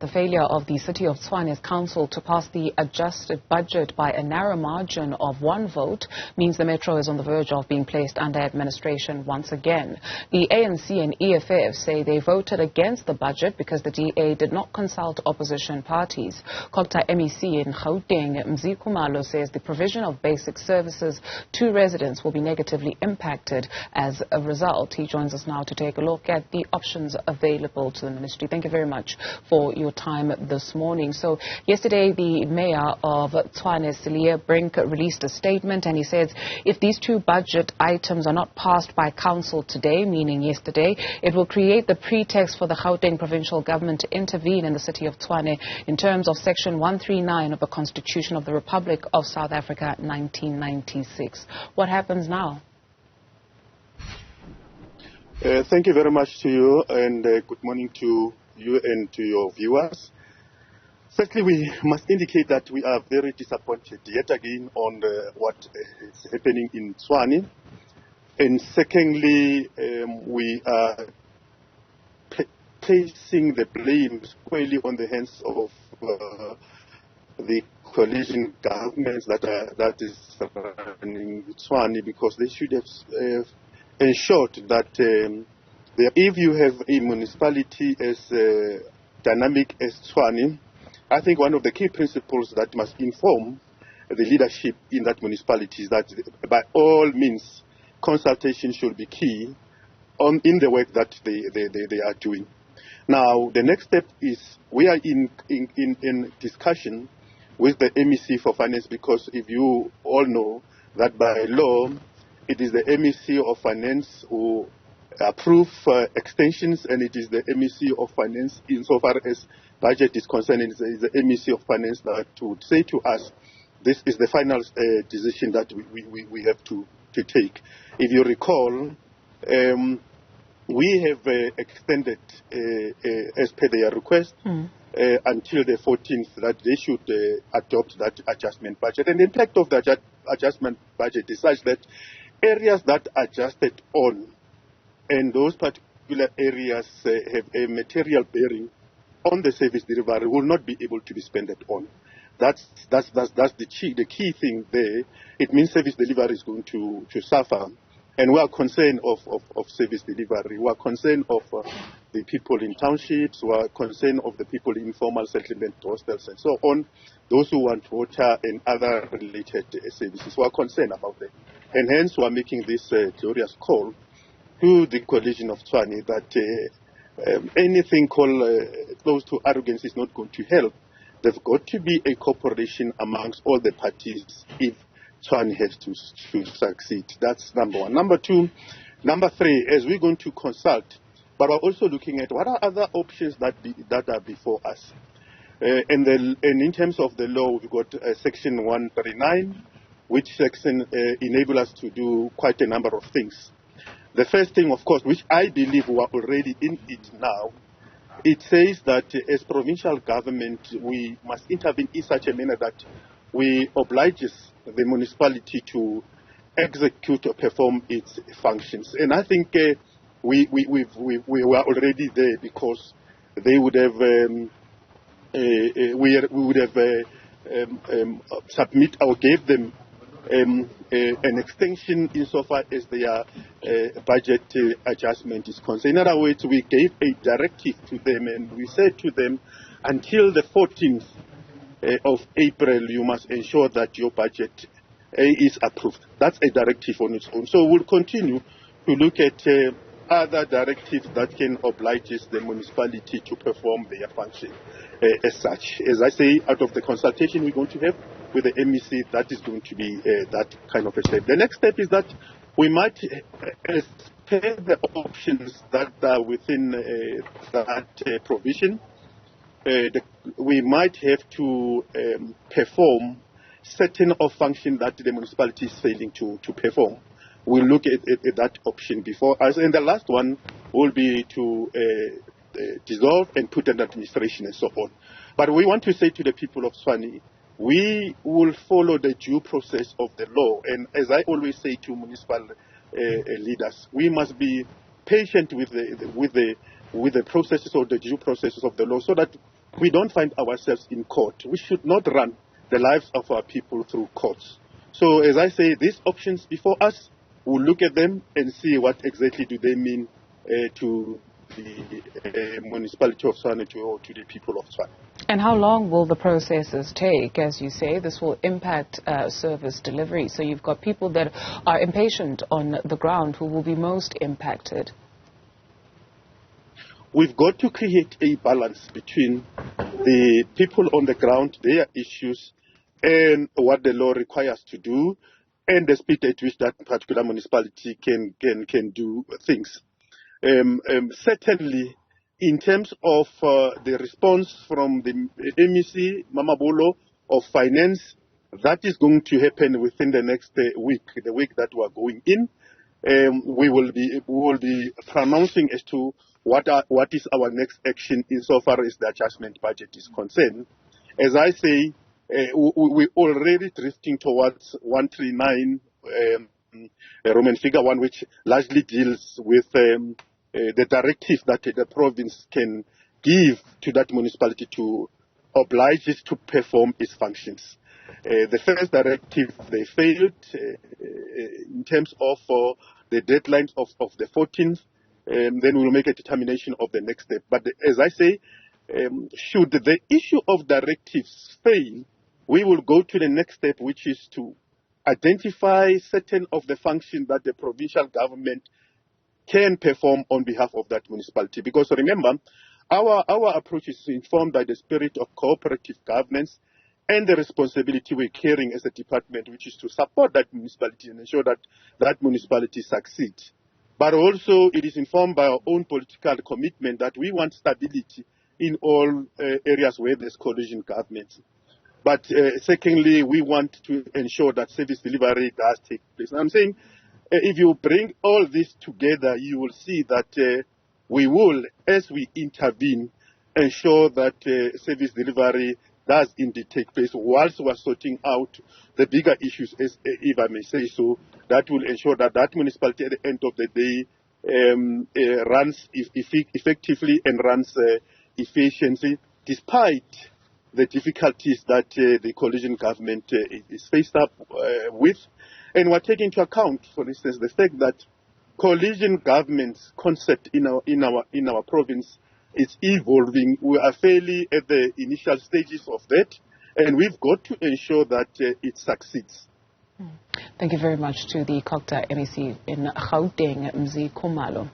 The failure of the City of Tshwane's council to pass the adjusted budget by a narrow margin of 1 vote means the metro is on the verge of being placed under administration once again. The ANC and EFF say they voted against the budget because the DA did not consult opposition parties. Cogta MEC in Gauteng Mzi Khumalo says the provision of basic services to residents will be negatively impacted as a result. He joins us now to take a look at the options available to the ministry. Thank you very much for your time this morning. So yesterday the mayor of Tshwane, Celia Brink, released a statement, and he says if these 2 budget items are not passed by council today, meaning yesterday, it will create the pretext for the Gauteng provincial government to intervene in the City of Tshwane in terms of Section 139 of the Constitution of the Republic of South Africa 1996. What happens now? Thank you very much to you, and good morning to you and to your viewers. Firstly, we must indicate that we are very disappointed yet again on what is happening in Tshwane. And secondly, we are placing the blame squarely on the hands of the coalition governments that is running Tshwane, because they should have ensured that if you have a municipality as dynamic as Tshwane, I think one of the key principles that must inform the leadership in that municipality is that by all means consultation should be key in the work that they are doing. Now, the next step is we are in discussion with the MEC for Finance, because if you all know that by law it is the MEC of Finance who approve extensions, and it is the MEC of Finance, insofar as budget is concerned, it is the MEC of Finance that would say to us, this is the final decision that we have to take. If you recall, we have extended, as per their request, until the 14th, that they should adopt that adjustment budget. And the impact of the adjustment budget is such that areas that are adjusted on, and those particular areas have a material bearing on the service delivery, will not be able to be spent on. That's the key thing there. It means service delivery is going to suffer. And we are concerned of service delivery. We are concerned of the people in townships. We are concerned of the people in informal settlement hostels and so on, those who want water and other related services. We are concerned about them. And hence we are making this glorious call to the coalition of Tshwane that anything called close to arrogance is not going to help. There's got to be a cooperation amongst all the parties if Tshwane has to succeed. That's number 1. Number 2, number 3, as we're going to consult, but we're also looking at what are other options that are before us. And in terms of the law, we've got Section 139, which section enable us to do quite a number of things. The first thing, of course, which I believe we are already in it now, it says that as provincial government, we must intervene in such a manner that we obliges the municipality to execute or perform its functions. And I think we were already there, because they would have we would have submit or gave them an extension insofar as their budget adjustment is concerned. In other words, we gave a directive to them, and we said to them, until the 14th of April, you must ensure that your budget is approved. That's a directive on its own. So we'll continue to look at other directives that can oblige the municipality to perform their function as such. As I say, out of the consultation we're going to have with the MEC, that is going to be that kind of a step. The next step is that we might, as per the options that are within that provision, we might have to perform certain of function that the municipality is failing to perform. We'll look at that option before us. And the last one will be to dissolve and put an administration and so on. But we want to say to the people of Tshwane, we will follow the due process of the law. And as I always say to municipal leaders, we must be patient with the processes or the due processes of the law, so that we don't find ourselves in court. We should not run the lives of our people through courts. So as I say, these options before us, we'll look at them and see what exactly do they mean to the municipality of Tshwane, to the people of Tshwane. And how long will the processes take? As you say, this will impact service delivery. So you've got people that are impatient on the ground who will be most impacted. We've got to create a balance between the people on the ground, their issues, and what the law requires to do, and the speed at which that particular municipality can do things. Certainly, in terms of the response from the MEC, Mamabolo, of Finance, that is going to happen within the next week, the week that we are going in. We will be pronouncing as to what is our next action insofar as the adjustment budget is concerned. As I say, we're already drifting towards 139 Roman figure 1, which largely deals with the directive that the province can give to that municipality to oblige it to perform its functions. The first directive, they failed in terms of the deadlines of the 14th. Then we'll make a determination of the next step. But as I say, should the issue of directives fail, we will go to the next step, which is to identify certain of the functions that the provincial government can perform on behalf of that municipality. Because remember, our approach is informed by the spirit of cooperative governance and the responsibility we're carrying as a department, which is to support that municipality and ensure that that municipality succeeds. But also it is informed by our own political commitment that we want stability in all areas where there's coalition government. But secondly, we want to ensure that service delivery does take place. And I'm saying, if you bring all this together, you will see that we will, as we intervene, ensure that service delivery does indeed take place whilst we're sorting out the bigger issues, as if I may say so, that will ensure that that municipality at the end of the day runs effectively and runs efficiently, despite the difficulties that the coalition government is faced up with. And we're taking into account, for instance, the fact that coalition government's concept in our province is evolving. We are fairly at the initial stages of that, and we've got to ensure that it succeeds. Thank you very much to the Cogta MEC in Gauteng, Mzi Khumalo.